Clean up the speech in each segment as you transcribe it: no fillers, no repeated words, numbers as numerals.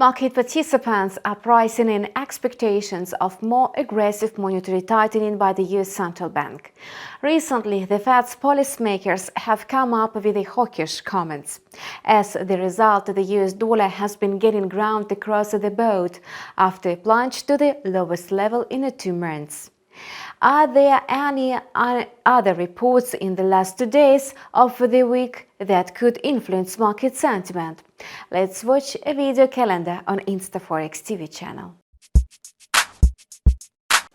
Market participants are pricing in expectations of more aggressive monetary tightening by the US Central Bank. Recently, the Fed's policymakers have come up with hawkish comments. As the result, the US dollar has been gaining ground across the board after a plunge to the lowest level in 2 months. Are there any other reports in the last 2 days of the week that could influence market sentiment? Let's watch a video calendar on InstaForex TV channel.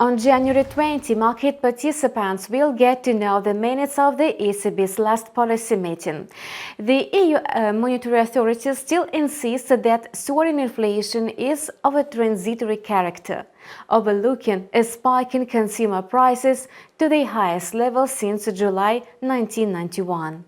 On January 20, market participants will get to know the minutes of the ECB's last policy meeting. The EU monetary authorities still insist that soaring inflation is of a transitory character, overlooking a spike in consumer prices to the highest level since July 1991.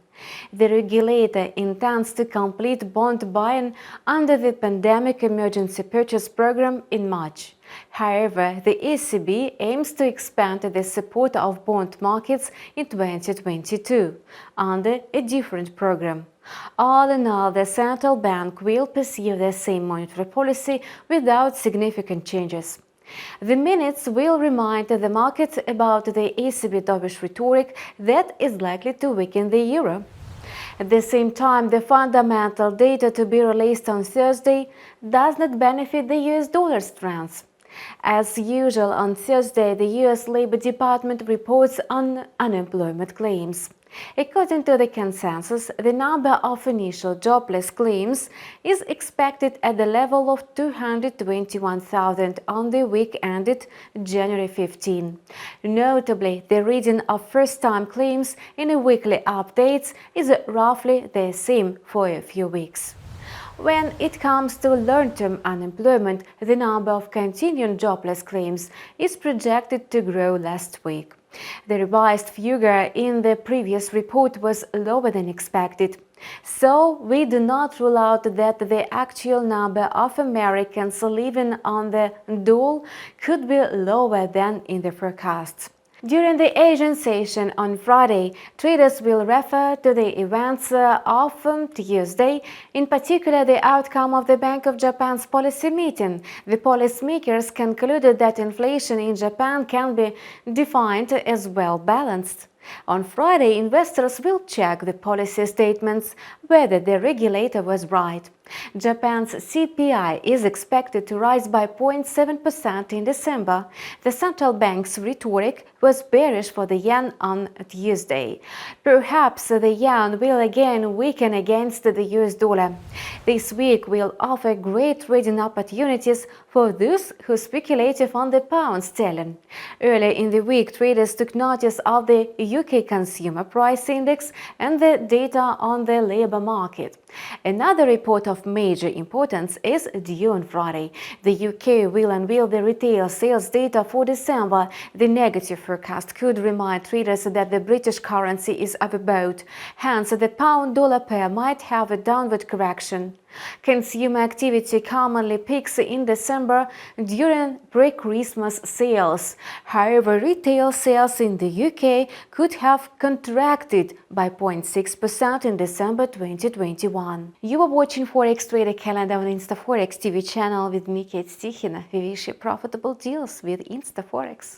The regulator intends to complete bond buying under the Pandemic Emergency Purchase Program in March. However, the ECB aims to expand the support of bond markets in 2022 under a different program. All in all, the central bank will pursue the same monetary policy without significant changes. The minutes will remind the markets about the ECB dovish rhetoric that is likely to weaken the euro. At the same time, the fundamental data to be released on Thursday does not benefit the US dollar strength. As usual, on Thursday, the US Labor Department reports on unemployment claims. According to the consensus, the number of initial jobless claims is expected at the level of 221,000 on the week ended January 15. Notably, the reading of first-time claims in the weekly updates is roughly the same for a few weeks. When it comes to long-term unemployment, the number of continuing jobless claims is projected to grow last week. The revised figure in the previous report was lower than expected. So, we do not rule out that the actual number of Americans living on the dole could be lower than in the forecasts. During the Asian session on Friday, traders will refer to the events of Tuesday, in particular the outcome of the Bank of Japan's policy meeting. The policymakers concluded that inflation in Japan can be defined as well-balanced. On Friday, investors will check the policy statements whether the regulator was right. Japan's CPI is expected to rise by 0.7% in December. The central bank's rhetoric was bearish for the yen on Tuesday. Perhaps the yen will again weaken against the US dollar. This week will offer great trading opportunities for those who speculated on the pound sterling. Earlier in the week, traders took notice of the UK Consumer Price Index and the data on the labor market. Another report of major importance is due on Friday. The UK will unveil the retail sales data for December. The negative forecast could remind traders that the British currency is overbought. Hence, the pound-dollar pair might have a downward correction. Consumer activity commonly peaks in December during pre-Christmas sales. However, retail sales in the UK could have contracted by 0.6% in December 2021. You are watching Forex Trader Calendar on InstaForex TV channel with me, Kate Stichina. We wish you profitable deals with InstaForex.